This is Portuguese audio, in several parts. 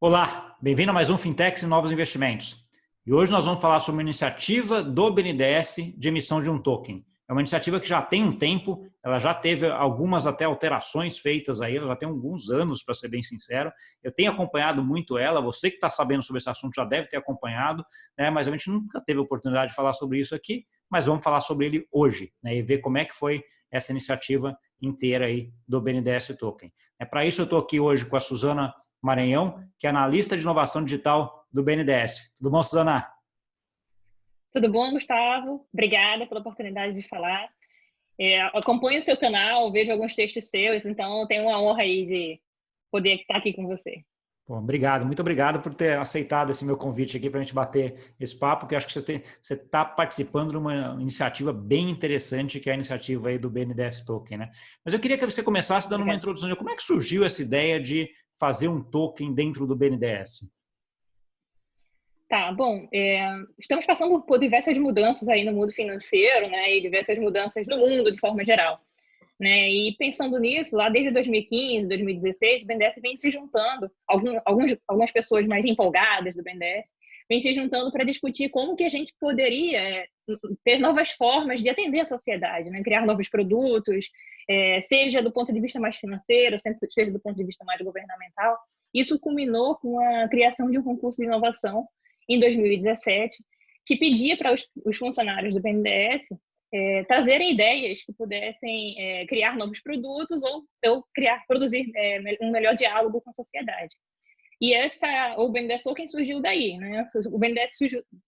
Olá, bem-vindo a mais um Fintechs e Novos Investimentos. E hoje nós vamos falar sobre uma iniciativa do BNDES de emissão de um token. É uma iniciativa que já tem um tempo, ela já teve algumas até alterações feitas aí, ela já tem alguns anos, para ser bem sincero. Eu tenho acompanhado muito ela, você que está sabendo sobre esse assunto já deve ter acompanhado, né? Mas a gente nunca teve a oportunidade de falar sobre isso aqui, mas vamos falar sobre ele hoje, né? E ver como é que foi essa iniciativa inteira aí do BNDES Token. Para isso eu estou aqui hoje com a Suzana Maranhão, que é analista de inovação digital do BNDES. Tudo bom, Suzana? Tudo bom, Gustavo? Obrigada pela oportunidade de falar. Acompanho o seu canal, vejo alguns textos seus, então tenho uma honra aí de poder estar aqui com você. Bom, obrigado, muito obrigado por ter aceitado esse meu convite aqui para a gente bater esse papo, que eu acho que você está participando de uma iniciativa bem interessante, que é a iniciativa aí do BNDES Token, né? Mas eu queria que você começasse dando uma Obrigada. introdução de como é que surgiu essa ideia de fazer um token dentro do BNDES. Tá, bom, estamos passando por diversas mudanças aí no mundo financeiro, né, e diversas mudanças no mundo de forma geral, né, e pensando nisso, lá desde 2015, 2016, o BNDES vem se juntando, algumas pessoas mais empolgadas do BNDES, vem se juntando para discutir como que a gente poderia ter novas formas de atender a sociedade, né, criar novos produtos, seja do ponto de vista mais financeiro, seja do ponto de vista mais governamental. Isso culminou com a criação de um concurso de inovação em 2017, que pedia para os funcionários do BNDES trazerem ideias que pudessem criar novos produtos ou produzir um melhor diálogo com a sociedade. E o BNDES Token surgiu daí, né? O BNDES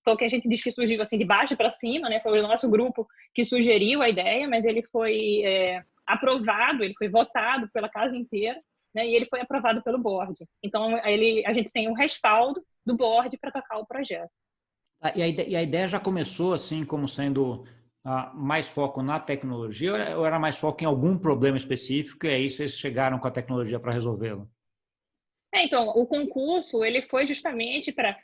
Token a gente diz que surgiu assim de baixo para cima, né? Foi o nosso grupo que sugeriu a ideia, mas ele foi aprovado, ele foi votado pela casa inteira, né? E ele foi aprovado pelo board. Então a gente tem um respaldo do board para tocar o projeto. E a ideia já começou assim como sendo mais foco na tecnologia ou era mais foco em algum problema específico e aí vocês chegaram com a tecnologia para resolvê-lo? Então, o concurso ele foi justamente para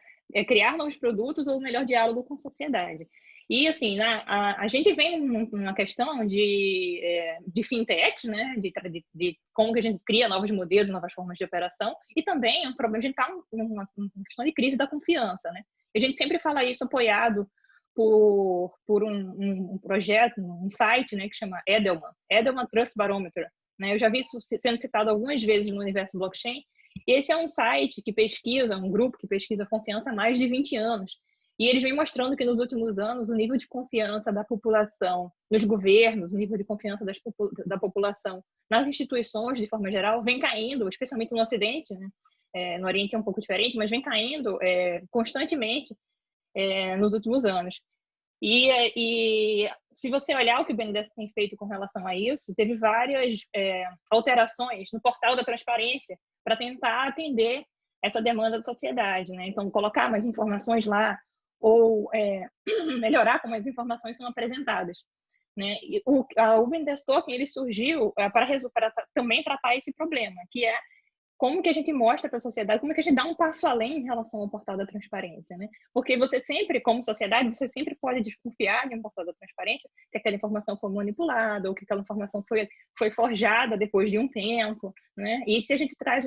criar novos produtos ou melhor diálogo com a sociedade. E, assim, a gente vem numa questão de fintech, né? De como que a gente cria novos modelos, novas formas de operação, e também um problema, a gente está numa questão de crise da confiança, né? A gente sempre fala isso apoiado por um projeto, um site, né, que chama Edelman Trust Barometer, né? Eu já vi isso sendo citado algumas vezes no universo blockchain. Esse é um site que pesquisa, um grupo que pesquisa confiança há mais de 20 anos. E eles vêm mostrando que nos últimos anos o nível de confiança da população nos governos, o nível de confiança da população nas instituições, de forma geral, vem caindo, especialmente no Ocidente, né? No Oriente é um pouco diferente, mas vem caindo constantemente nos últimos anos. E se você olhar o que o BNDES tem feito com relação a isso, teve várias alterações no portal da transparência para tentar atender essa demanda da sociedade, né? Então, colocar mais informações lá ou melhorar como as informações são apresentadas, né? E o BNDES Token ele surgiu para também tratar esse problema, que é como que a gente mostra para a sociedade, como que a gente dá um passo além em relação ao portal da transparência, né? Porque você sempre, como sociedade, você sempre pode desconfiar de um portal da transparência que aquela informação foi manipulada ou que aquela informação foi forjada depois de um tempo, né? E se a gente traz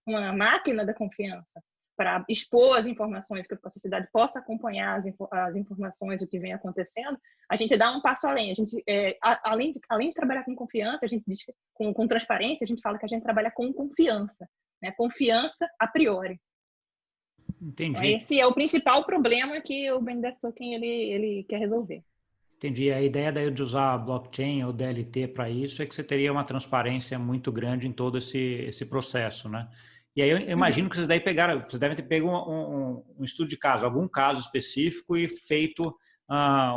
uma máquina da confiança para expor as informações, que a sociedade possa acompanhar as informações, o que vem acontecendo, a gente dá um passo além. A gente, além de trabalhar com confiança, a gente diz com transparência, a gente fala que a gente trabalha com confiança, né? Confiança a priori. Então, Entendi. esse é o principal problema que o BNDES Token ele quer resolver. Entendi. A ideia daí de usar blockchain ou DLT para isso é que você teria uma transparência muito grande em todo esse processo, né? E aí eu imagino Uhum. que vocês devem ter pego um estudo de caso, algum caso específico e feito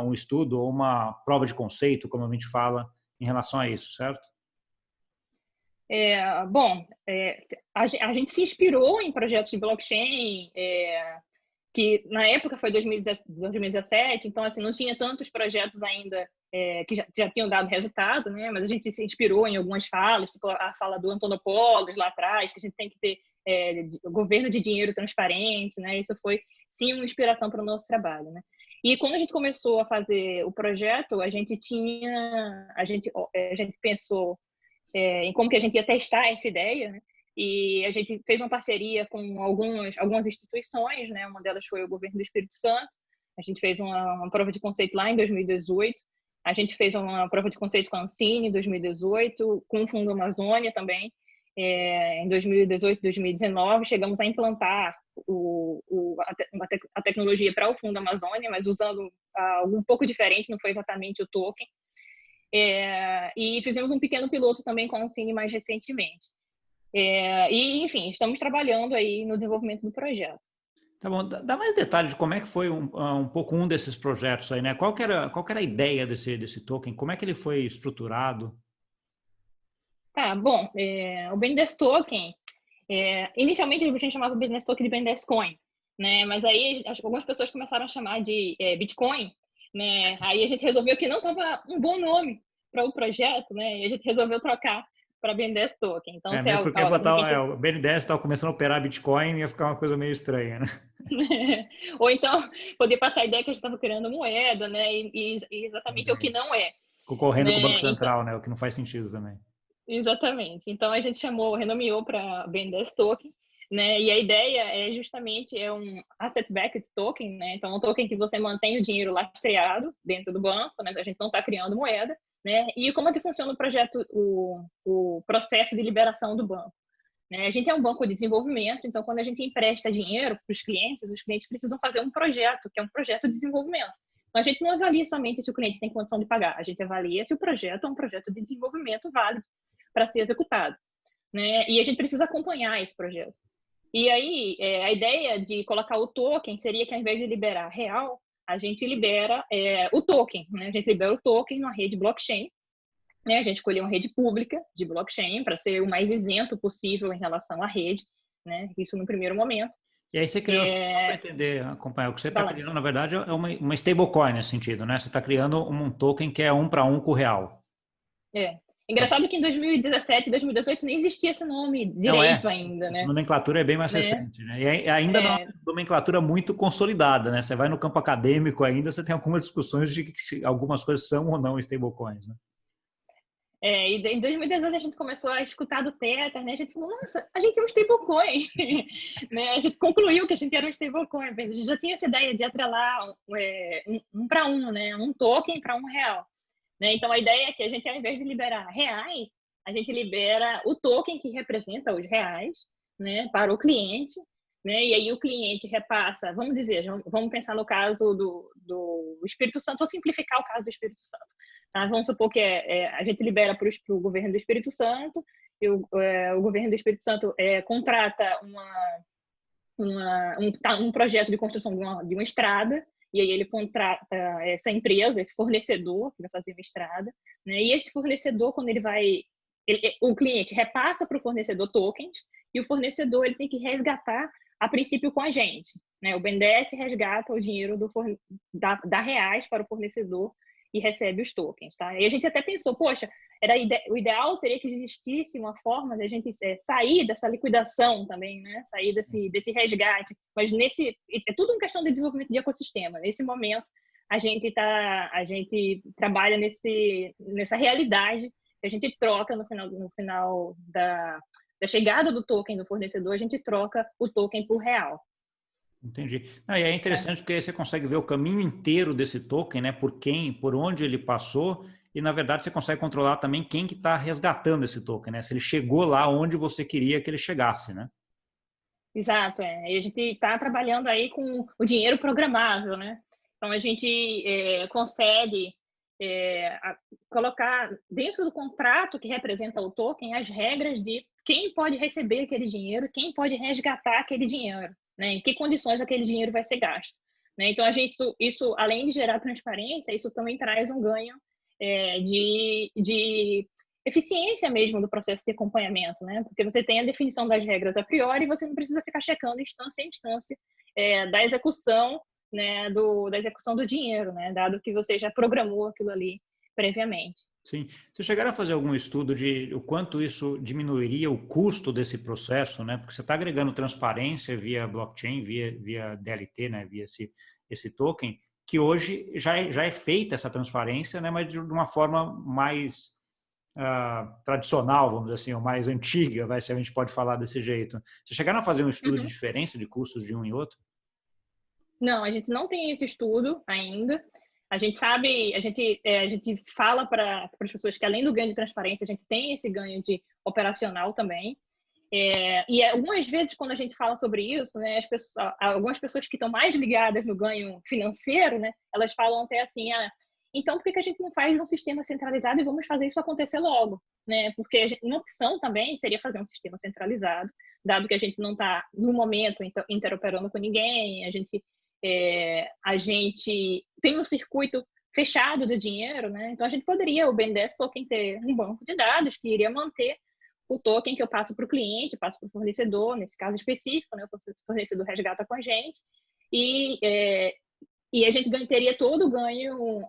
um estudo ou uma prova de conceito, como a gente fala, em relação a isso, certo? Bom, a gente se inspirou em projetos de blockchain, que na época foi 2017, então assim não tinha tantos projetos ainda que já tinham dado resultado, né? Mas a gente se inspirou em algumas falas, tipo a fala do Antonopoulos lá atrás, que a gente tem que ter governo de dinheiro transparente, né? Isso foi sim uma inspiração para o nosso trabalho, né? E quando a gente começou a fazer o projeto, a gente pensou em como que a gente ia testar essa ideia, né? e a gente fez uma parceria com algumas instituições, né? Uma delas foi o Governo do Espírito Santo. A gente fez uma prova de conceito lá em 2018. A gente fez uma prova de conceito com a Ancine em 2018, com o Fundo Amazônia também, em 2018, 2019. Chegamos a implantar a tecnologia para o Fundo Amazônia, mas usando algo um pouco diferente, não foi exatamente o token. E fizemos um pequeno piloto também com a Ancine mais recentemente. E, enfim, estamos trabalhando aí no desenvolvimento do projeto. Tá bom, dá mais detalhes de como é que foi um pouco um desses projetos aí, né? Qual que era a ideia desse token? Como é que ele foi estruturado? Tá, bom, o BNDES Token, inicialmente a gente chamava o BNDES Token de BNDES Coin, né? Mas aí algumas pessoas começaram a chamar de Bitcoin, né? Aí a gente resolveu que não estava um bom nome para o projeto, né? E a gente resolveu trocar para BNDES Token. Então, Mesmo porque o BNDES estava começando a operar Bitcoin, ia ficar uma coisa meio estranha, né? Ou então, poder passar a ideia que a gente estava criando moeda, né? E exatamente o que não é. Concorrendo né? com o Banco Central, né? O que não faz sentido também. Exatamente. Então, a gente renomeou para BNDES Token, né? E a ideia justamente um asset-backed token, né? Então, um token que você mantém o dinheiro lastreado dentro do banco, né? A gente não está criando moeda, né? E como é que funciona o projeto, o processo de liberação do banco? Né? A gente é um banco de desenvolvimento, então quando a gente empresta dinheiro para os clientes precisam fazer um projeto, que é um projeto de desenvolvimento. Então a gente não avalia somente se o cliente tem condição de pagar, a gente avalia se o projeto é um projeto de desenvolvimento válido para ser executado. Né? E a gente precisa acompanhar esse projeto. E aí, a ideia de colocar o token seria que ao invés de liberar real, a gente libera o token. Né? A gente libera o token na rede blockchain. Né? A gente escolheu uma rede pública de blockchain para ser o mais isento possível em relação à rede, né? Isso no primeiro momento. E aí você criou, só para entender, acompanhar, o que você está criando, na verdade, é uma stablecoin nesse sentido, né? Você está criando um token que é 1 para 1 com o real. Engraçado que em 2017, 2018 nem existia esse nome direito ainda, né? Essa nomenclatura é bem mais recente, né? E ainda não é uma nomenclatura muito consolidada, né? Você vai no campo acadêmico ainda, você tem algumas discussões de que algumas coisas são ou não stablecoins, né? E em 2018 a gente começou a escutar do Tether, né? A gente falou, nossa, a gente é um stablecoin, né? A gente concluiu que a gente era um stablecoin, a gente já tinha essa ideia de atrelar um para um, né? Um token para R$1. Né? Então, a ideia é que a gente, ao invés de liberar reais, a gente libera o token que representa os reais, né, para o cliente, né? E aí o cliente repassa, vamos dizer, vamos pensar no caso do Espírito Santo, ou simplificar o caso do Espírito Santo. Tá? Vamos supor que a gente libera para o governo do Espírito Santo, e o governo do Espírito Santo contrata um projeto de construção de uma estrada, e aí ele contrata essa empresa, esse fornecedor que vai fazer uma estrada, né? E esse fornecedor, quando o cliente repassa para o fornecedor tokens, e o fornecedor ele tem que resgatar a princípio com a gente, né? O BNDES resgata o dinheiro dá reais para o fornecedor e recebe os tokens, tá? E a gente até pensou, poxa, o ideal seria que existisse uma forma de a gente sair dessa liquidação também, né? Sair desse resgate, mas é tudo uma questão de desenvolvimento de ecossistema. Nesse momento, a gente trabalha nessa realidade que a gente troca no final da chegada do token do fornecedor, a gente troca o token por real. Entendi. E é interessante porque aí você consegue ver o caminho inteiro desse token, né? Por onde ele passou, e na verdade você consegue controlar também quem que está resgatando esse token, né? Se ele chegou lá onde você queria que ele chegasse, né? Exato, E a gente está trabalhando aí com o dinheiro programável, né? Então a gente consegue colocar dentro do contrato que representa o token as regras de quem pode receber aquele dinheiro, quem pode resgatar aquele dinheiro, né? Em que condições aquele dinheiro vai ser gasto, né? Então isso além de gerar transparência, isso também traz um ganho de eficiência mesmo do processo de acompanhamento, né? Porque você tem a definição das regras a priori e você não precisa ficar checando instância em instância da execução, né? Da execução do dinheiro, né? Dado que você já programou aquilo ali previamente. Sim. Vocês chegaram a fazer algum estudo de o quanto isso diminuiria o custo desse processo, né? Porque você está agregando transparência via blockchain, via DLT, né? Via esse token, que hoje já é feita essa transparência, né? Mas de uma forma mais tradicional, vamos dizer assim, ou mais antiga, se a gente pode falar desse jeito. Vocês chegaram a fazer um estudo de Uhum. diferença de custos de um e outro? Não, a gente não tem esse estudo ainda. A gente sabe, a gente fala para as pessoas que além do ganho de transparência, a gente tem esse ganho de operacional também. E algumas vezes, quando a gente fala sobre isso, né, algumas pessoas que estão mais ligadas no ganho financeiro, né, elas falam até assim, então por que a gente não faz um sistema centralizado e vamos fazer isso acontecer logo? Né? Porque uma opção também seria fazer um sistema centralizado, dado que a gente não está, no momento, interoperando com ninguém, a gente tem um circuito fechado do dinheiro, né? Então a gente poderia, o BNDES Token, ter um banco de dados que iria manter o token que eu passo para o cliente, passo para o fornecedor, nesse caso específico, né? O fornecedor resgata com a gente, e a gente teria todo o ganho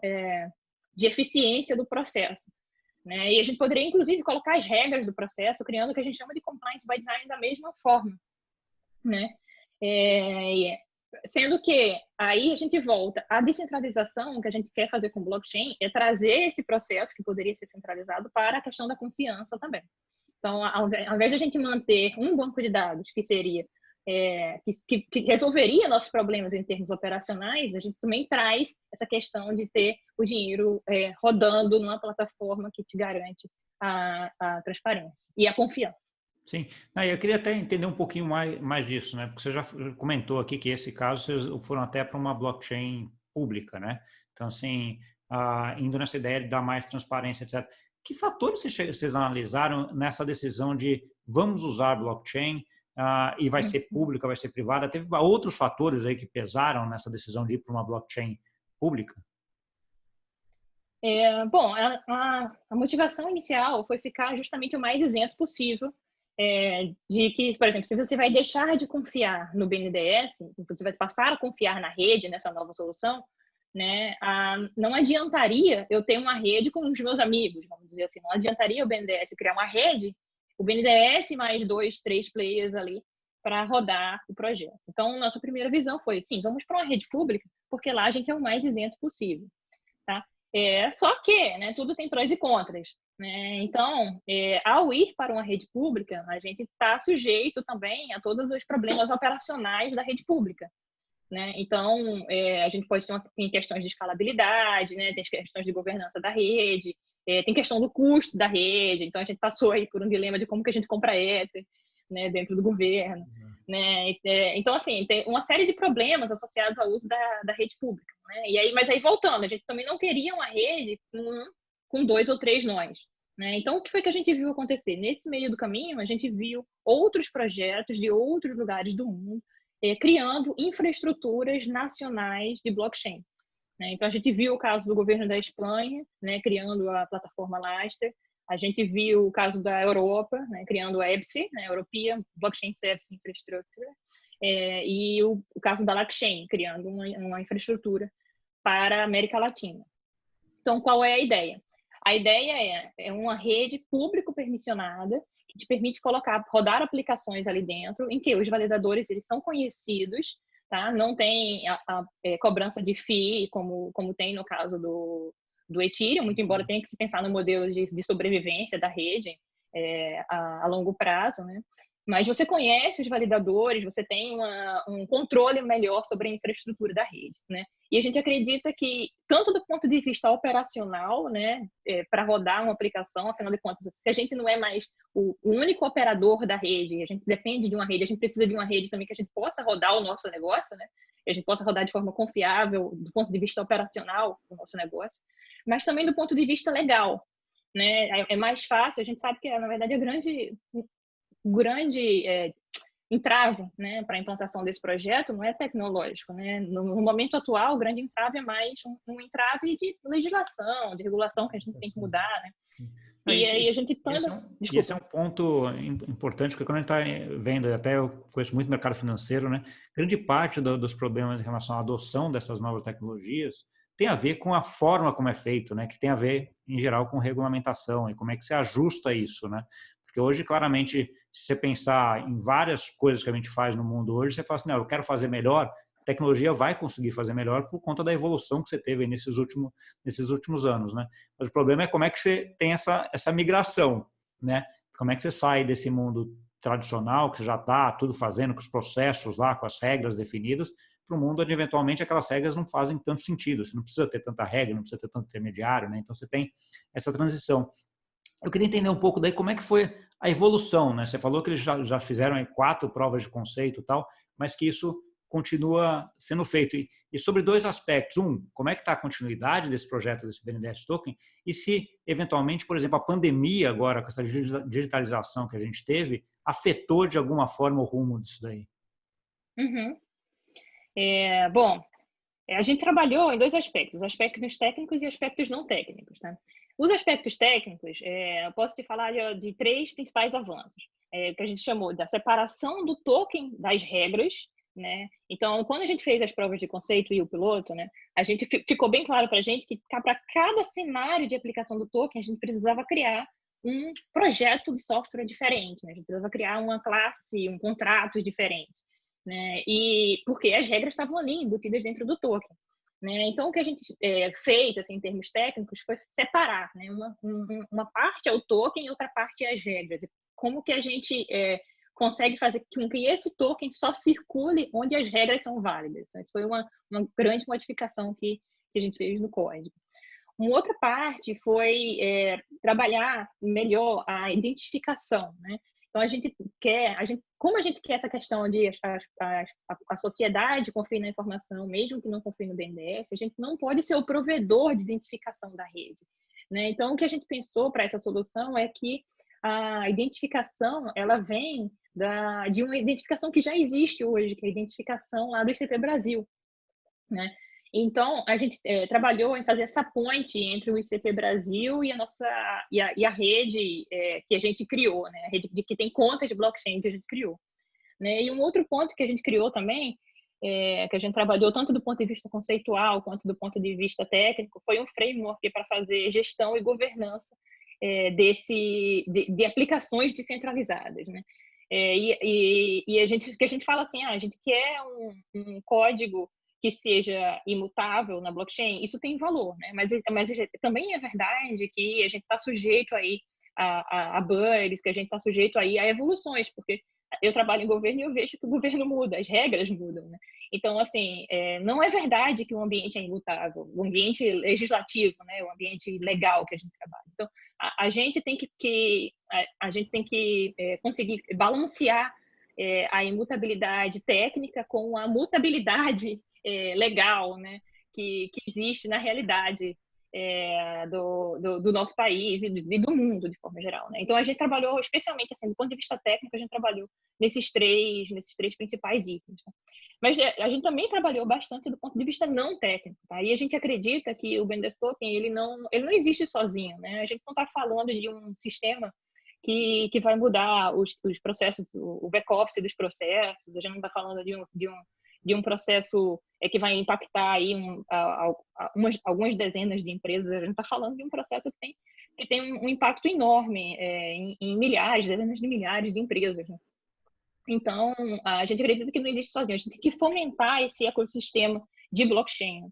de eficiência do processo. Né? E a gente poderia, inclusive, colocar as regras do processo, criando o que a gente chama de compliance by design da mesma forma. Né? Sendo que aí a gente volta à descentralização que a gente quer fazer com blockchain, é trazer esse processo que poderia ser centralizado para a questão da confiança também. Então, ao invés de a gente manter um banco de dados que seria que resolveria nossos problemas em termos operacionais, a gente também traz essa questão de ter o dinheiro rodando numa plataforma que te garante a transparência e a confiança. Sim, eu queria até entender um pouquinho mais disso, né? Porque você já comentou aqui que esse caso vocês foram até para uma blockchain pública, né? Então, assim, indo nessa ideia de dar mais transparência, etc. Que fatores vocês analisaram nessa decisão de vamos usar blockchain e vai ser pública, vai ser privada? Teve outros fatores aí que pesaram nessa decisão de ir para uma blockchain pública? Bom, a motivação inicial foi ficar justamente o mais isento possível de que, por exemplo, se você vai deixar de confiar no BNDES, você vai passar a confiar na rede, nessa nova solução, né, não adiantaria eu ter uma rede com os meus amigos, vamos dizer assim, não adiantaria o BNDES criar uma rede, o BNDES mais 2, 3 players ali para rodar o projeto. Então, nossa primeira visão foi, sim, vamos para uma rede pública, porque lá a gente é o mais isento possível. Tá? Só que, né, tudo tem prós e contras. Né? Então, ao ir para uma rede pública, a gente está sujeito também a todos os problemas operacionais da rede pública. Né? Então, a gente pode ter questões de escalabilidade, né? Tem questões de governança da rede, tem questão do custo da rede. Então, a gente passou aí por um dilema de como que a gente compra Ether, né, dentro do governo. Né? Então, assim, tem uma série de problemas associados ao uso da rede pública. Né? Mas aí, voltando, a gente também não queria uma rede com 2 ou 3 nós. Né? Então, o que foi que a gente viu acontecer? Nesse meio do caminho, a gente viu outros projetos de outros lugares do mundo criando infraestruturas nacionais de blockchain. Né? Então, a gente viu o caso do governo da Espanha, né, criando a plataforma Lastre. A gente viu o caso da Europa, né, criando a EBSI, né, European Blockchain Service Infrastructure, e o caso da Lackchain, criando uma infraestrutura para a América Latina. Então, qual é a ideia? A ideia é uma rede público-permissionada que te permite rodar aplicações ali dentro, em que os validadores eles são conhecidos, tá? Não tem cobrança de FII, como tem no caso do Ethereum, muito embora tenha que se pensar no modelo de sobrevivência da rede a longo prazo, né? Mas você conhece os validadores, você tem um controle melhor sobre a infraestrutura da rede, né? E a gente acredita que, tanto do ponto de vista operacional, né, para rodar uma aplicação, afinal de contas, se a gente não é mais o único operador da rede, a gente depende de uma rede, a gente precisa de uma rede também que a gente possa rodar o nosso negócio, né? Que a gente possa rodar de forma confiável do ponto de vista operacional o nosso negócio, mas também do ponto de vista legal, né? É mais fácil, a gente sabe que, na verdade, grande entrave, né, para a implantação desse projeto não é tecnológico, né? No momento atual, o grande entrave é mais um entrave de legislação, de regulação que a gente tem que mudar, né? E aí a gente esse é um ponto importante, porque quando a gente está vendo, até eu conheço muito mercado financeiro, né? Grande parte dos problemas em relação à adoção dessas novas tecnologias tem a ver com a forma como é feito, né? Que tem a ver, em geral, com regulamentação e como é que se ajusta isso, né? Porque hoje, claramente, se você pensar em várias coisas que a gente faz no mundo hoje, você fala assim, não, eu quero fazer melhor, tecnologia vai conseguir fazer melhor por conta da evolução que você teve nesses últimos anos, né? Mas o problema é como é que você tem essa migração, né? Como é que você sai desse mundo tradicional, que já está tudo fazendo, com os processos lá, com as regras definidas, para um mundo onde, eventualmente, aquelas regras não fazem tanto sentido. Você não precisa ter tanta regra, não precisa ter tanto intermediário, né? Então, você tem essa transição. Eu queria entender um pouco daí como é que foi a evolução, né? Você falou que eles já fizeram aí 4 provas de conceito e tal, mas que isso continua sendo feito. E sobre 2 aspectos. Como é que está a continuidade desse projeto, desse BNDES Token? E se, eventualmente, por exemplo, a pandemia agora, com essa digitalização que a gente teve, afetou de alguma forma o rumo disso daí? Uhum. Bom, a gente trabalhou em 2 aspectos, aspectos técnicos e aspectos não técnicos, tá? Os aspectos técnicos, eu posso te falar de 3 principais avanços, que a gente chamou da separação do token das regras, né? Então, quando a gente fez as provas de conceito e o piloto, né, a gente ficou bem claro para a gente que para cada cenário de aplicação do token, a gente precisava criar um projeto de software diferente, né? A gente precisava criar uma classe, um contrato diferente, né? E porque as regras estavam ali embutidas dentro do token, né? Então, o que a gente fez, assim, em termos técnicos, foi separar, né? Uma parte é o token e outra parte é as regras. E como que a gente consegue fazer com que esse token só circule onde as regras são válidas. Então, isso foi uma grande modificação que a gente fez no código. Uma outra parte foi trabalhar melhor a identificação, né? Então, como a gente quer essa questão de a sociedade confie na informação, mesmo que não confie no BNDES, a gente não pode ser o provedor de identificação da rede, né? Então, o que a gente pensou para essa solução é que a identificação, ela vem de uma identificação que já existe hoje, que é a identificação lá do ICP Brasil, né? Então, a gente trabalhou em fazer essa ponte entre o ICP Brasil e a rede que a gente criou, né? A rede que tem contas de blockchain que a gente criou, né? E um outro ponto que a gente criou também, que a gente trabalhou tanto do ponto de vista conceitual quanto do ponto de vista técnico, foi um framework para fazer gestão e governança de aplicações descentralizadas, né? Que a gente fala assim, a gente quer um código que seja imutável na blockchain, isso tem valor, né? Mas também é verdade que a gente está sujeito aí a bugs, que a gente está sujeito aí a evoluções, porque eu trabalho em governo e eu vejo que o governo muda, as regras mudam, né? Então, assim, não é verdade que o ambiente é imutável, o ambiente legislativo, né? O ambiente legal que a gente trabalha. Então, a gente tem que conseguir balancear a imutabilidade técnica com a mutabilidade legal, né, que existe na realidade do nosso país e do mundo de forma geral, né? Então a gente trabalhou especialmente assim do ponto de vista técnico, a gente trabalhou nesses três principais itens, né? Mas a gente também trabalhou bastante do ponto de vista não técnico, tá? E a gente acredita que o BNDES Token ele não existe sozinho, né? A gente não está falando de um sistema que vai mudar os processos, o back-office dos processos, a gente não está falando de um processo que vai impactar aí algumas dezenas de empresas, a gente está falando de um processo que tem um impacto enorme em milhares, dezenas de milhares de empresas, né? Então, a gente acredita que não existe sozinho, a gente tem que fomentar esse ecossistema de blockchain.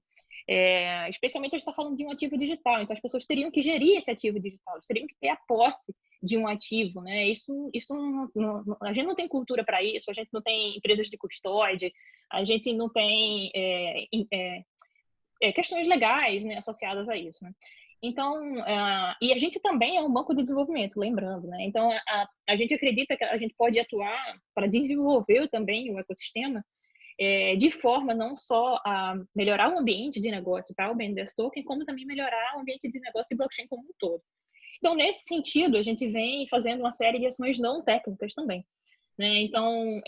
Especialmente a gente está falando de um ativo digital, então as pessoas teriam que gerir esse ativo digital, eles teriam que ter a posse de um ativo, né? Isso a gente não tem cultura para isso, a gente não tem empresas de custódia, a gente não tem questões legais, né, associadas a isso, né? Então, e a gente também é um banco de desenvolvimento, lembrando, né? Então, a gente acredita que a gente pode atuar para desenvolver também o ecossistema de forma não só a melhorar o ambiente de negócio para o BNDES Token, como também melhorar o ambiente de negócio e blockchain como um todo. Então, nesse sentido, a gente vem fazendo uma série de ações não técnicas também, né? Então,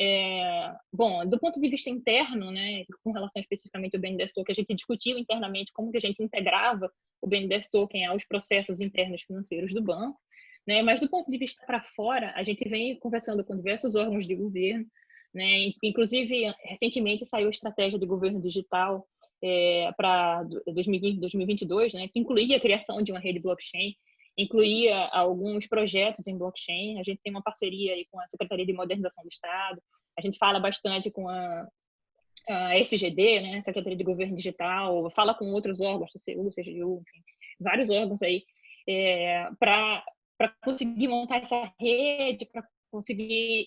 bom, do ponto de vista interno, né, com relação especificamente ao BNDES Token, a gente discutiu internamente como que a gente integrava o BNDES Token aos processos internos financeiros do banco, né? Mas do ponto de vista para fora, a gente vem conversando com diversos órgãos de governo, né? Inclusive, recentemente saiu a estratégia de governo digital para 2020, 2022, né? Que incluía a criação de uma rede blockchain, incluía alguns projetos em blockchain. A gente tem uma parceria aí com a Secretaria de Modernização do Estado. A gente fala bastante com a SGD, né, Secretaria de Governo Digital, fala com outros órgãos, TCU, CGU, enfim, vários órgãos aí, para conseguir montar essa rede, para conseguir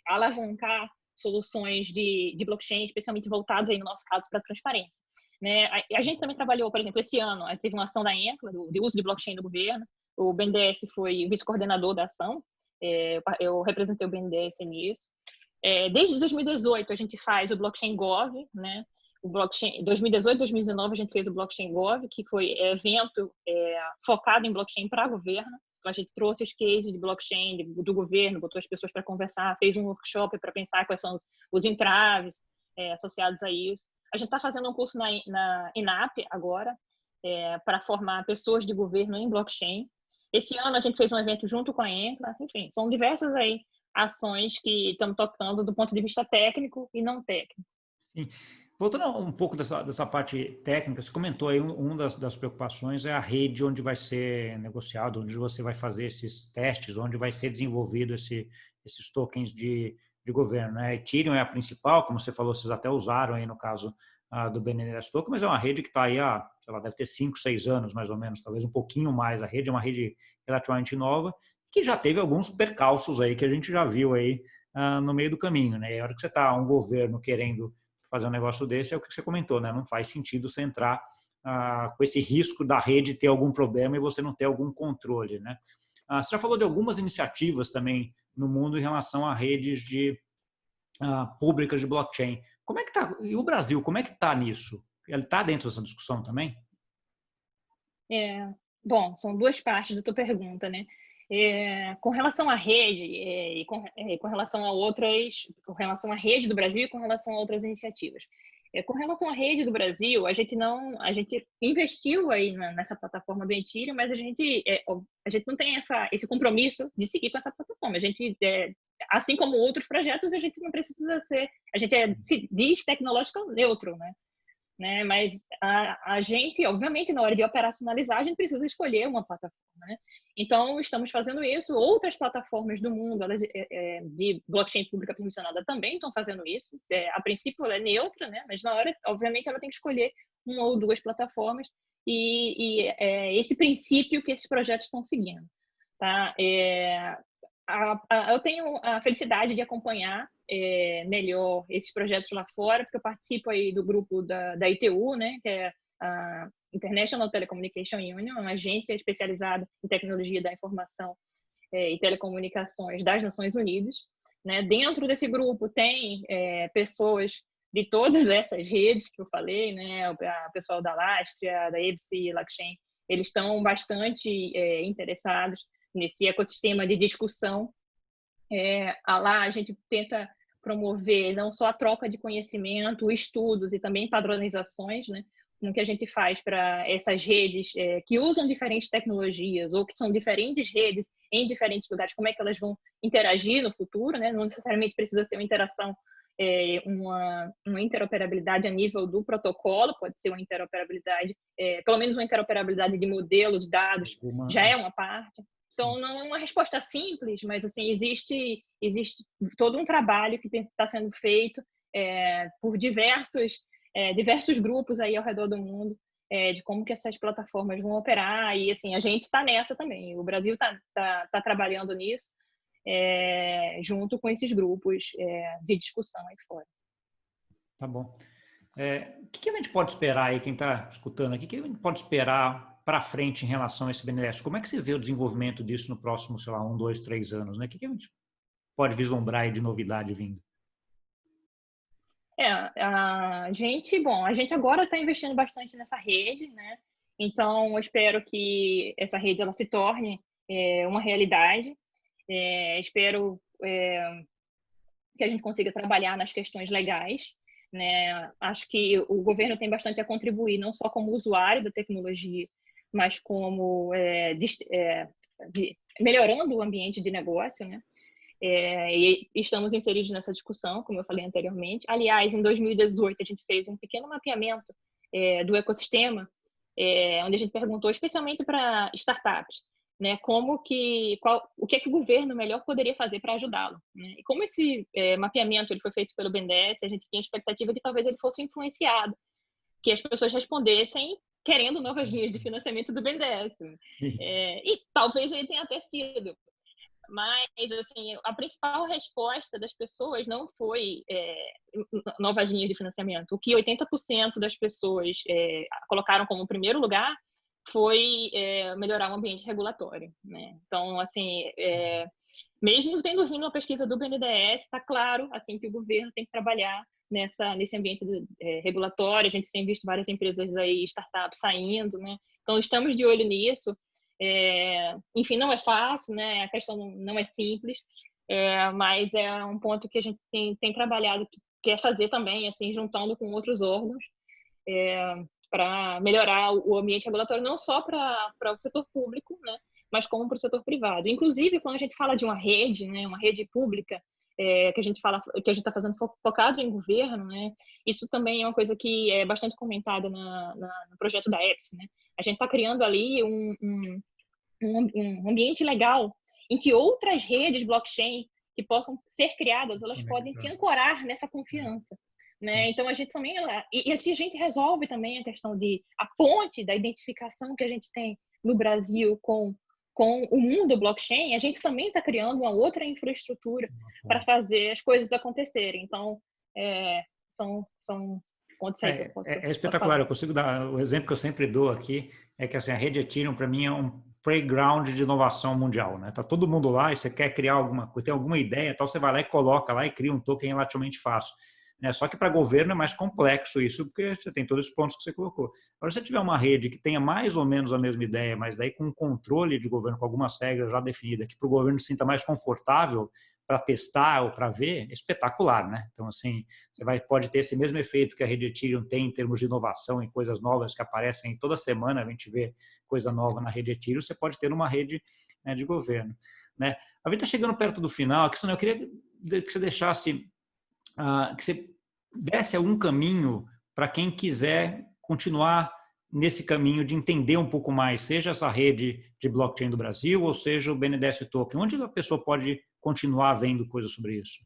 alavancar soluções de blockchain, especialmente voltados aí no nosso caso para transparência. Né? A gente também trabalhou, por exemplo, esse ano, teve uma ação da ENCLA, de uso de blockchain no governo, o BNDES foi o vice-coordenador da ação, eu representei o BNDES nisso. Desde 2018 a gente faz o Blockchain Gov, né? O blockchain 2018, 2019 a gente fez o Blockchain Gov, que foi evento focado em blockchain para governo. Então a gente trouxe os cases de blockchain do governo, botou as pessoas para conversar, fez um workshop para pensar quais são os entraves associados a isso. A gente está fazendo um curso na INAP agora para formar pessoas de governo em blockchain. Esse ano a gente fez um evento junto com a ENCLA. Enfim, são diversas aí ações que estamos tocando do ponto de vista técnico e não técnico. Sim. Voltando um pouco dessa parte técnica, você comentou aí, uma das preocupações é a rede onde vai ser negociado, onde você vai fazer esses testes, onde vai ser desenvolvido esses tokens de governo, né? Ethereum é a principal, como você falou, vocês até usaram aí no caso do BNDES Token, mas é uma rede que está aí sei lá, deve ter 5, 6 anos mais ou menos, talvez um pouquinho mais. A rede é uma rede relativamente nova, que já teve alguns percalços aí que a gente já viu aí no meio do caminho, né? E a hora que você está um governo querendo fazer um negócio desse, é o que você comentou, né? Não faz sentido você entrar com esse risco da rede ter algum problema e você não ter algum controle, né? Você já falou de algumas iniciativas também no mundo em relação a redes públicas de blockchain. Como é que tá? E o Brasil, como é que está nisso? Ele está dentro dessa discussão também? Bom, são duas partes da tua pergunta, né? Com relação à rede e com relação a outras, com relação à rede do Brasil e com relação a outras iniciativas. Com relação à rede do Brasil, a gente investiu aí nessa plataforma do Ethereum, mas a gente não tem esse compromisso de seguir com essa plataforma. A gente, assim como outros projetos, a gente não precisa a gente se diz tecnológico neutro, né? Mas a gente, obviamente, na hora de operacionalizar, a gente precisa escolher uma plataforma, né? Então, estamos fazendo isso. Outras plataformas do mundo de blockchain pública permissionada também estão fazendo isso. A princípio, ela é neutra, né? Mas na hora, obviamente, ela tem que escolher uma ou duas plataformas e esse princípio que esses projetos estão seguindo, tá? Eu tenho a felicidade de acompanhar melhor esses projetos lá fora, porque eu participo aí do grupo da ITU, né, que é a International Telecommunication Union, uma agência especializada em tecnologia da informação e telecomunicações das Nações Unidas. Né? Dentro desse grupo tem pessoas de todas essas redes que eu falei, né, o pessoal da Lastria, da EBC, Blockchain, eles estão bastante interessados nesse ecossistema de discussão. Lá a gente tenta promover não só a troca de conhecimento, estudos e também padronizações, né? No que a gente faz para essas redes que usam diferentes tecnologias ou que são diferentes redes em diferentes lugares, como é que elas vão interagir no futuro, né? Não necessariamente precisa ser uma interação, uma interoperabilidade a nível do protocolo, pode ser uma interoperabilidade, pelo menos uma interoperabilidade de modelo de dados, já é uma parte. Então, não é uma resposta simples, mas assim, existe todo um trabalho que está sendo feito por diversos grupos aí ao redor do mundo de como que essas plataformas vão operar. E assim, a gente está nessa também. O Brasil está trabalhando nisso junto com esses grupos de discussão aí fora. Tá bom. O que a gente pode esperar aí, quem está escutando aqui, o que a gente pode esperar para frente em relação a esse BNDES? Como é que você vê o desenvolvimento disso no próximo, sei lá, 1, 2, 3 anos? Né? O que a gente pode vislumbrar aí de novidade vindo? A gente agora está investindo bastante nessa rede, né? Então, eu espero que essa rede ela se torne uma realidade. Espero que a gente consiga trabalhar nas questões legais, né? Acho que o governo tem bastante a contribuir, não só como usuário da tecnologia, mas como melhorando o ambiente de negócio, né? E estamos inseridos nessa discussão, como eu falei anteriormente. Aliás, em 2018, a gente fez um pequeno mapeamento do ecossistema, onde a gente perguntou especialmente para startups né, o que é que o governo melhor poderia fazer para ajudá-lo, né? E como esse mapeamento ele foi feito pelo BNDES, a gente tinha a expectativa que talvez ele fosse influenciado, que as pessoas respondessem querendo novas linhas de financiamento do BNDES. E talvez ele tenha até sido, mas assim, a principal resposta das pessoas não foi novas linhas de financiamento. O que 80% das pessoas colocaram como primeiro lugar foi melhorar o ambiente regulatório, né? Então, assim, mesmo tendo vindo uma pesquisa do BNDES, está claro assim que o governo tem que trabalhar nesse ambiente regulatório. A gente tem visto várias empresas aí, startups saindo, né? Então, estamos de olho nisso. Enfim, não é fácil, né? A questão não é simples, mas é um ponto que a gente tem trabalhado, que quer fazer também, assim, juntando com outros órgãos, para melhorar o ambiente regulatório, não só para o setor público, né, mas como para o setor privado. Inclusive, quando a gente fala de uma rede, né, uma rede pública, que a gente está fazendo focado em governo, né, isso também é uma coisa que é bastante comentada no projeto da EPSI, né. A gente está criando ali um ambiente legal em que outras redes blockchain que possam ser criadas, elas podem se ancorar nessa confiança, né? Então a gente também, e assim a gente resolve também a questão a ponte da identificação que a gente tem no Brasil com o mundo blockchain. A gente também está criando uma outra infraestrutura para fazer as coisas acontecerem. Então são pontos aí que eu posso espetacular. Eu consigo dar o exemplo que eu sempre dou aqui, é que assim, a rede Ethereum para mim é um playground de inovação mundial, né? Tá todo mundo lá e você quer criar alguma coisa, tem alguma ideia, tal, você vai lá e coloca lá e cria um token relativamente fácil. Só que para governo é mais complexo isso, porque você tem todos os pontos que você colocou. Agora, se você tiver uma rede que tenha mais ou menos a mesma ideia, mas daí com um controle de governo, com algumas regras já definidas, que para o governo se sinta mais confortável para testar ou para ver, é espetacular, né? Então, assim, pode ter esse mesmo efeito que a rede Ethereum tem em termos de inovação e coisas novas que aparecem toda semana, a gente vê coisa nova na rede Ethereum, você pode ter numa rede, né, de governo, né? A gente está chegando perto do final, eu queria que você deixasse que você desse algum caminho para quem quiser continuar nesse caminho de entender um pouco mais, seja essa rede de blockchain do Brasil, ou seja o BNDES Token, onde a pessoa pode continuar vendo coisas sobre isso?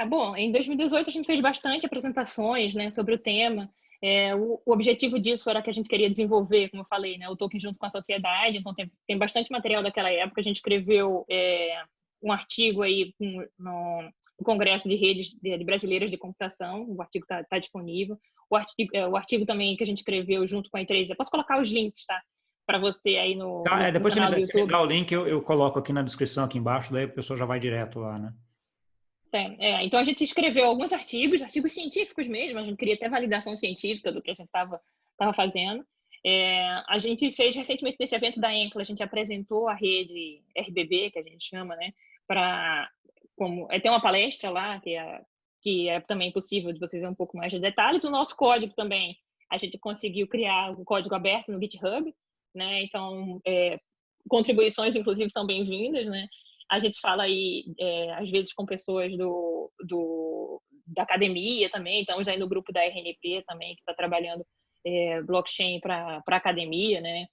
Bom, em 2018 a gente fez bastante apresentações, né, sobre o tema. O objetivo disso era que a gente queria desenvolver, como eu falei, né, o token junto com a sociedade. Então tem bastante material daquela época. A gente escreveu um artigo aí no Congresso de Redes Brasileiras de Computação. O artigo está disponível. O artigo também que a gente escreveu junto com a E3. Eu posso colocar os links, tá? Para você aí no depois canal do YouTube. Se me dá o link, eu coloco aqui na descrição, aqui embaixo, daí a pessoa já vai direto lá, né? Então a gente escreveu alguns artigos científicos mesmo. A gente queria até validação científica do que a gente estava fazendo. A gente fez recentemente nesse evento da Encla, a gente apresentou a rede RBB, que a gente chama, né, tem uma palestra lá que é também possível de você ver um pouco mais de detalhes. O nosso código também, a gente conseguiu criar um código aberto no GitHub, né? Então contribuições inclusive são bem-vindas, né? A gente fala aí, às vezes, com pessoas da academia também. Estamos aí no grupo da RNP também, que está trabalhando blockchain para academia, né?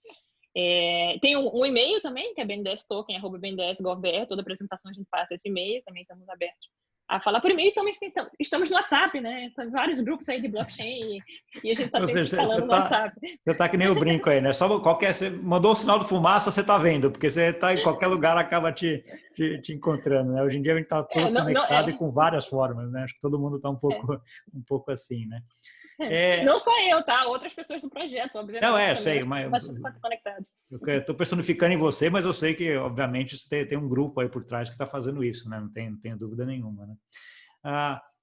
Tem um e-mail também, que é bndstoken@bnds.gov.br. Toda apresentação a gente passa esse e-mail, também estamos abertos a falar por e-mail. Também estamos no WhatsApp, né? Tem vários grupos aí de blockchain e a gente está sempre falando no WhatsApp. Você está que nem o brinco aí, né? Só você mandou o sinal de fumaça, você está vendo, porque você está em qualquer lugar, acaba te encontrando, né? Hoje em dia a gente está todo conectado e com várias formas, né? Acho que todo mundo está um pouco assim, né? Não só eu, tá? Outras pessoas do projeto, obviamente. Não, eu sei, mas bastante conectados. Eu estou personificando em você, mas eu sei que, obviamente, você tem um grupo aí por trás que está fazendo isso, né? Não tenho dúvida nenhuma, né?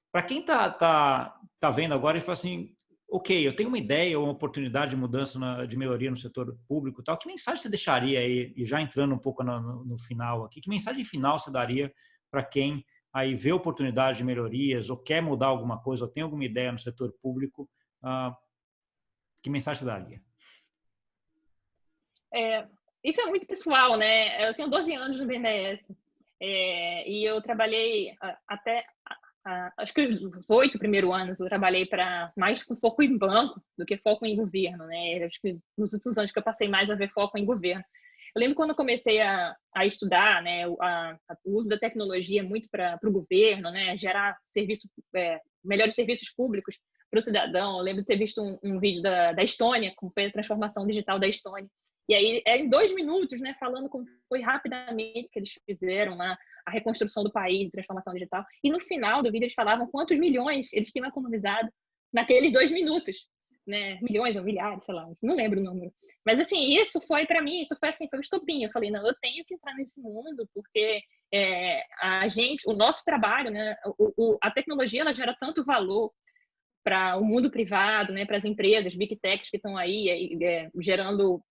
Para quem tá vendo agora e fala assim, ok, eu tenho uma ideia ou uma oportunidade de mudança, de melhoria no setor público e tal, que mensagem você deixaria aí, e já entrando um pouco no final aqui, que mensagem final você daria para quem aí vê oportunidade de melhorias ou quer mudar alguma coisa ou tem alguma ideia no setor público, que mensagem você daria? Isso é muito pessoal, né? Eu tenho 12 anos no BNDES e eu trabalhei acho que os 8 primeiros anos eu trabalhei para mais com foco em banco do que foco em governo, né? Acho que nos últimos anos que eu passei mais a ver foco em governo. Eu lembro quando eu comecei a estudar, né, o uso da tecnologia muito para o governo, né, gerar melhores serviços públicos para o cidadão. Eu lembro de ter visto um vídeo da Estônia, como foi a transformação digital da Estônia. E aí, em 2 minutos, né, falando como foi rapidamente que eles fizeram lá a reconstrução do país, transformação digital. E no final do vídeo eles falavam quantos milhões eles tinham economizado naqueles 2 minutos, né? Milhões ou milhares, sei lá, não lembro o número. Mas assim, isso foi para mim, isso foi assim, foi um estopim. Eu falei, não, eu tenho que entrar nesse mundo porque o nosso trabalho, né? A tecnologia ela gera tanto valor para o mundo privado, né? Para as empresas, big techs que estão aí gerando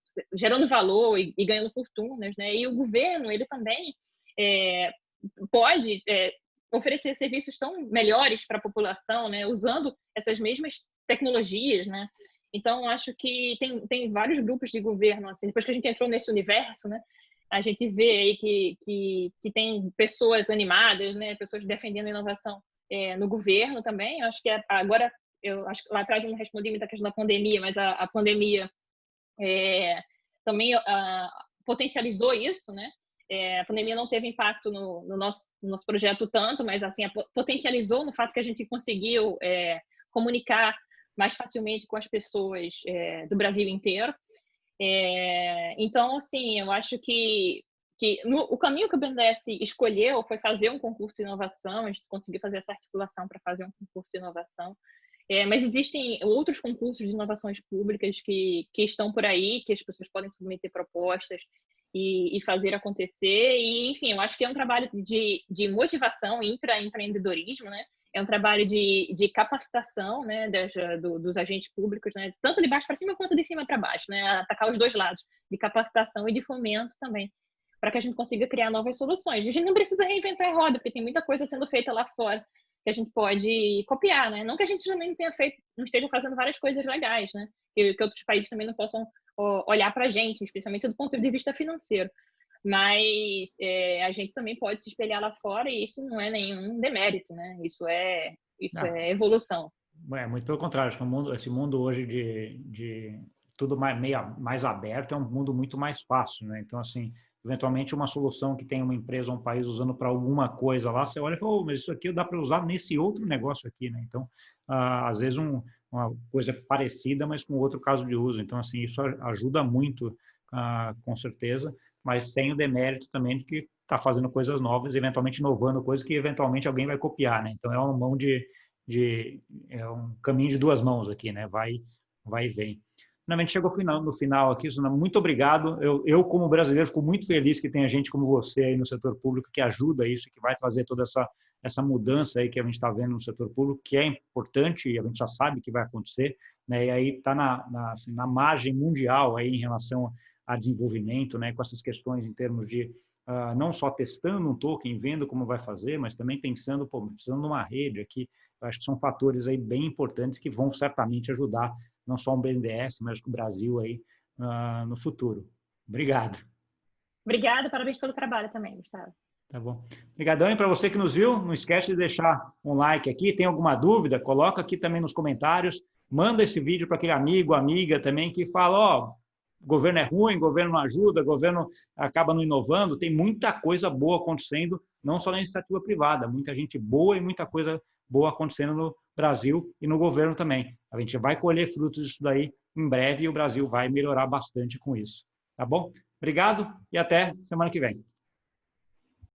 valor e ganhando fortunas, né? E o governo ele também pode oferecer serviços tão melhores para a população, né? Usando essas mesmas tecnologias, né? Então, acho que tem vários grupos de governo, assim, depois que a gente entrou nesse universo, né? A gente vê aí que tem pessoas animadas, né? Pessoas defendendo a inovação no governo também. Eu acho que agora, eu acho que lá atrás eu não respondi muita questão da pandemia, mas a pandemia também potencializou isso, né? A pandemia não teve impacto no nosso projeto tanto, mas assim potencializou no fato que a gente conseguiu comunicar mais facilmente com as pessoas do Brasil inteiro. Então, assim, eu acho que o caminho que o BNDES escolheu foi fazer um concurso de inovação. A gente conseguiu fazer essa articulação para fazer um concurso de inovação. Mas existem outros concursos de inovações públicas que estão por aí, que as pessoas podem submeter propostas e fazer acontecer. E, enfim, eu acho que é um trabalho de motivação, intraempreendedorismo, né? É um trabalho de capacitação, né, dos agentes públicos, né, tanto de baixo para cima quanto de cima para baixo, né, atacar os dois lados, de capacitação e de fomento também, para que a gente consiga criar novas soluções. A gente não precisa reinventar a roda, porque tem muita coisa sendo feita lá fora que a gente pode copiar, né? Não que a gente também não esteja fazendo várias coisas legais, né? Que outros países também não possam olhar para a gente, especialmente do ponto de vista financeiro. Mas a gente também pode se espelhar lá fora e isso não é nenhum demérito, né? Isso é evolução. Muito pelo contrário, acho que esse mundo hoje de tudo mais aberto é um mundo muito mais fácil, né? Então, assim, eventualmente uma solução que tem uma empresa ou um país usando para alguma coisa lá, você olha e fala, mas isso aqui dá para usar nesse outro negócio aqui, né? Então, às vezes uma coisa parecida, mas com outro caso de uso. Então, assim, isso ajuda muito, com certeza, mas sem o demérito também de que está fazendo coisas novas, eventualmente inovando coisas que eventualmente alguém vai copiar, né? Então, é uma mão é um caminho de duas mãos aqui, né? Vai e vem. Finalmente chegou no final aqui, Suzana, muito obrigado. Eu, como brasileiro, fico muito feliz que tenha gente como você aí no setor público que ajuda isso, que vai trazer toda essa mudança aí que a gente está vendo no setor público, que é importante e a gente já sabe que vai acontecer, né? E aí está na margem mundial aí em relação a desenvolvimento, né? Com essas questões em termos de não só testando um token, vendo como vai fazer, mas também pensando, precisando de uma rede aqui. Eu acho que são fatores aí bem importantes que vão certamente ajudar não só o BNDES, mas o Brasil aí no futuro. Obrigado. Obrigada, parabéns pelo trabalho também, Gustavo. Tá bom. Obrigadão. E para você que nos viu, não esquece de deixar um like aqui. Tem alguma dúvida? Coloca aqui também nos comentários. Manda esse vídeo para aquele amigo, amiga também que fala, governo é ruim, governo não ajuda, governo acaba não inovando. Tem muita coisa boa acontecendo, não só na iniciativa privada, muita gente boa e muita coisa boa acontecendo no Brasil e no governo também. A gente vai colher frutos disso daí em breve e o Brasil vai melhorar bastante com isso. Tá bom? Obrigado e até semana que vem.